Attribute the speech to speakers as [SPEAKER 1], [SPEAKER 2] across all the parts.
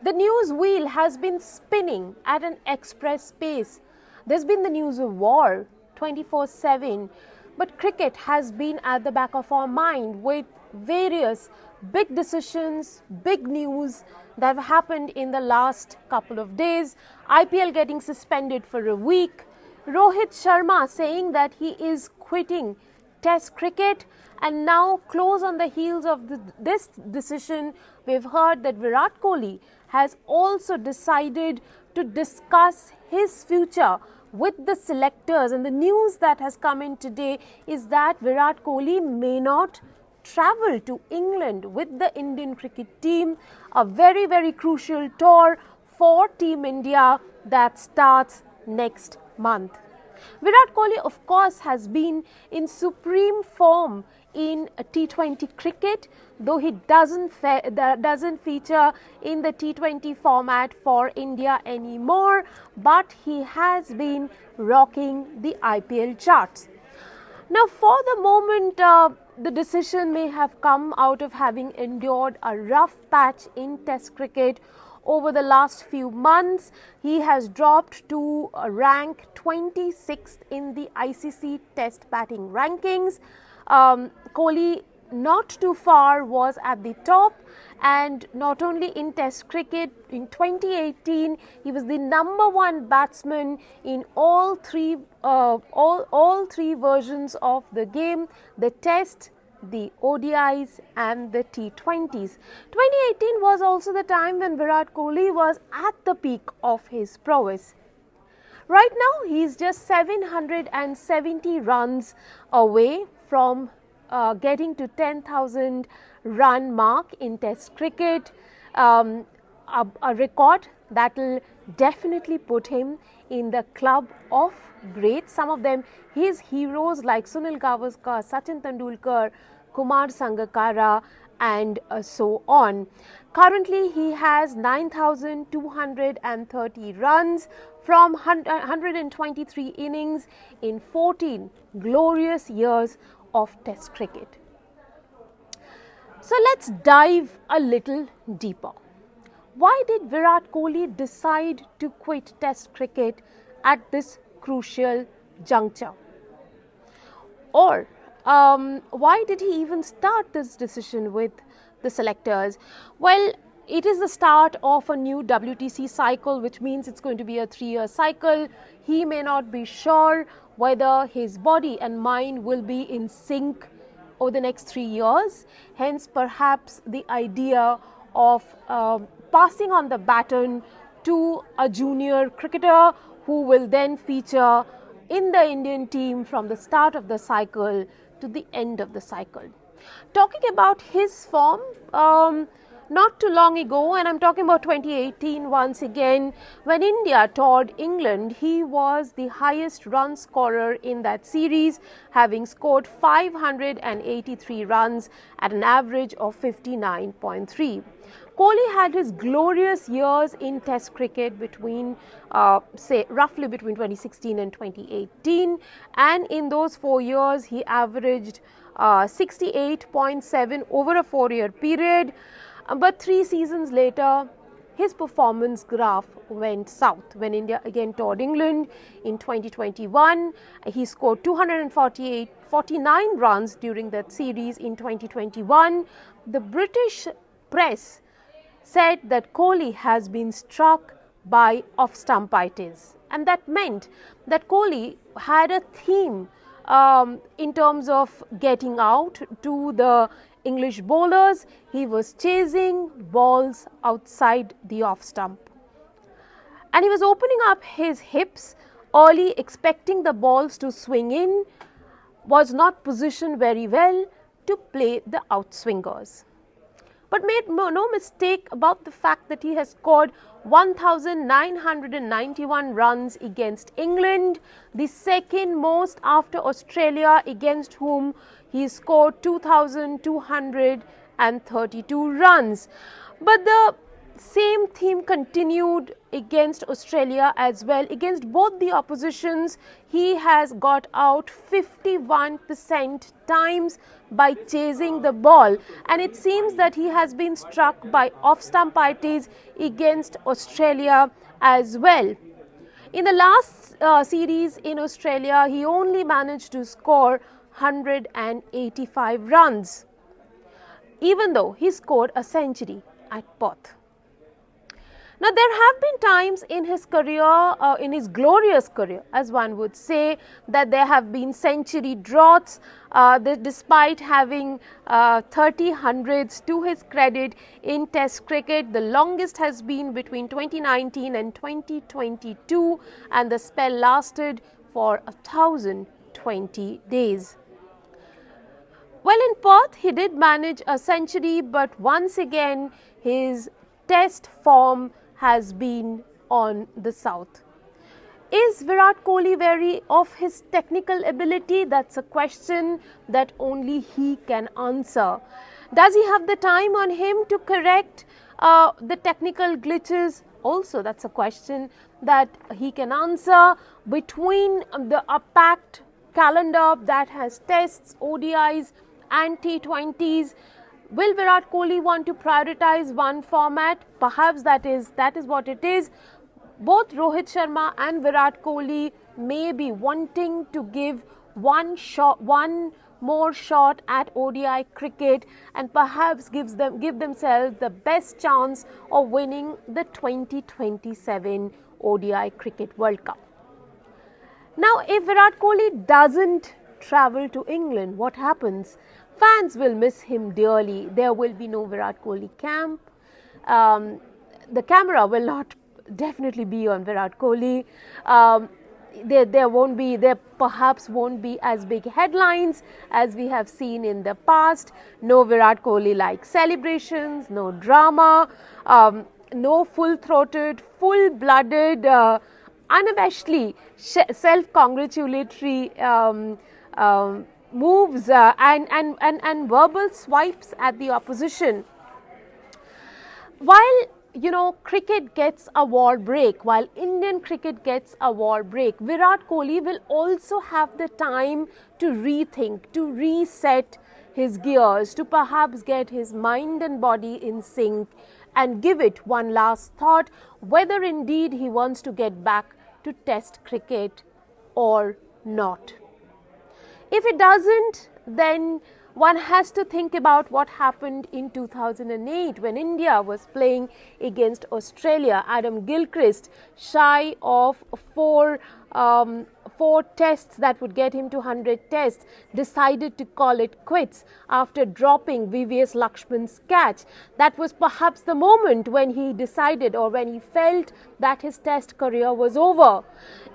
[SPEAKER 1] The news wheel has been spinning at an express pace. There's been the news of war 24/7, but cricket has been at the back of our mind with various big decisions, big news that have happened in the last couple of days. IPL getting suspended for a week. Rohit Sharma saying that he is quitting Test cricket, and now close on the heels of this decision, we've heard that Virat Kohli has also decided to discuss his future with the selectors, and the news that has come in today is that Virat Kohli may not travel to England with the Indian cricket team, a very, very crucial tour for Team India that starts next month. Virat Kohli, of course, has been in supreme form in T20 cricket, though he doesn't feature in the T20 format for India anymore, but he has been rocking the IPL charts. Now, for the moment, the decision may have come out of having endured a rough patch in Test cricket over the last few months. He has dropped to rank 26th in the ICC Test batting rankings. Kohli, not too far, was at the top, and not only in Test cricket. In 2018, he was the #1 batsman in all three versions of the game: the Test, the ODIs and the T20s. 2018 was also the time when Virat Kohli was at the peak of his prowess. Right now, he's just 770 runs away from getting to 10,000 run mark in Test cricket, a record that will definitely put him in the club of greats. Some of them his heroes like Sunil Gavaskar, Sachin Tendulkar, Kumar Sangakkara and so on. Currently, he has 9,230 runs from 123 innings in 14 glorious years of Test cricket. So let's dive a little deeper. Why did Virat Kohli decide to quit Test cricket at this crucial juncture? Or why did he even start this decision with the selectors? Well, it is the start of a new WTC cycle, which means it's going to be a 3-year cycle. He may not be sure whether his body and mind will be in sync over the next 3 years. Hence, perhaps the idea of passing on the baton to a junior cricketer who will then feature in the Indian team from the start of the cycle to the end of the cycle. Talking about his form, not too long ago, and I'm talking about 2018 once again, when India toured England, he was the highest run scorer in that series, having scored 583 runs at an average of 59.3. Kohli had his glorious years in Test cricket between, roughly between 2016 and 2018, and in those 4 years, he averaged 68.7 over a 4-year period. But 3 seasons later, his performance graph went south when India again toured England in 2021. He scored 249 runs during that series in 2021. The British press said that Kohli has been struck by off-stumpitis, and that meant that Kohli had a theme in terms of getting out to the English bowlers. He was chasing balls outside the off stump, and he was opening up his hips early, expecting the balls to swing in, was not positioned very well to play the outswingers. But made no mistake about the fact that he has scored 1,991 runs against England, the second most after Australia, against whom he scored 2,232 runs. But the same theme continued against Australia as well. Against both the oppositions, he has got out 51% times by chasing the ball, and it seems that he has been struck by off-stump parties against Australia as well. In the last series in Australia, he only managed to score 185 runs, even though he scored a century at Perth. Now, there have been times in his career, in his glorious career, as one would say, that there have been century droughts, despite having 30 hundreds to his credit in Test cricket. The longest has been between 2019 and 2022, and the spell lasted for 1,020 days. Well, in Perth, he did manage a century, but once again, his Test form has been on the south. Is Virat Kohli wary of his technical ability? That's a question that only he can answer. Does he have the time on him to correct the technical glitches? Also, that's a question that he can answer. Between the packed calendar that has Tests, ODIs and T20s, will Virat Kohli want to prioritize one format? Perhaps that is what it is. Both Rohit Sharma and Virat Kohli may be wanting to give one more shot at ODI cricket, and perhaps give themselves the best chance of winning the 2027 ODI Cricket World Cup. Now, if Virat Kohli doesn't travel to England, what happens? Fans will miss him dearly. There will be no Virat Kohli camp. The camera will not definitely be on Virat Kohli. There perhaps won't be as big headlines as we have seen in the past. No Virat Kohli-like celebrations, no drama, no full-throated, full-blooded, unabashedly self-congratulatory moves and verbal swipes at the opposition. While cricket gets a war break, while Indian cricket gets a war break, Virat Kohli will also have the time to rethink, to reset his gears, to perhaps get his mind and body in sync and give it one last thought whether indeed he wants to get back to Test cricket or not. If it doesn't, then one has to think about what happened in 2008 when India was playing against Australia. Adam Gilchrist, shy of four tests that would get him to 100 tests, decided to call it quits after dropping VVS Lakshman's catch. That was perhaps the moment when he decided, or when he felt that his Test career was over.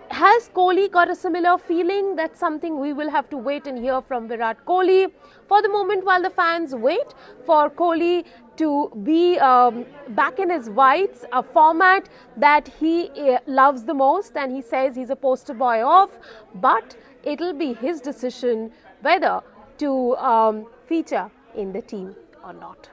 [SPEAKER 1] Has Kohli got a similar feeling? That's something we will have to wait and hear from Virat Kohli. For the moment, while the fans wait for Kohli to be back in his whites, a format that he loves the most and he says he's a poster boy of, but it'll be his decision whether to feature in the team or not.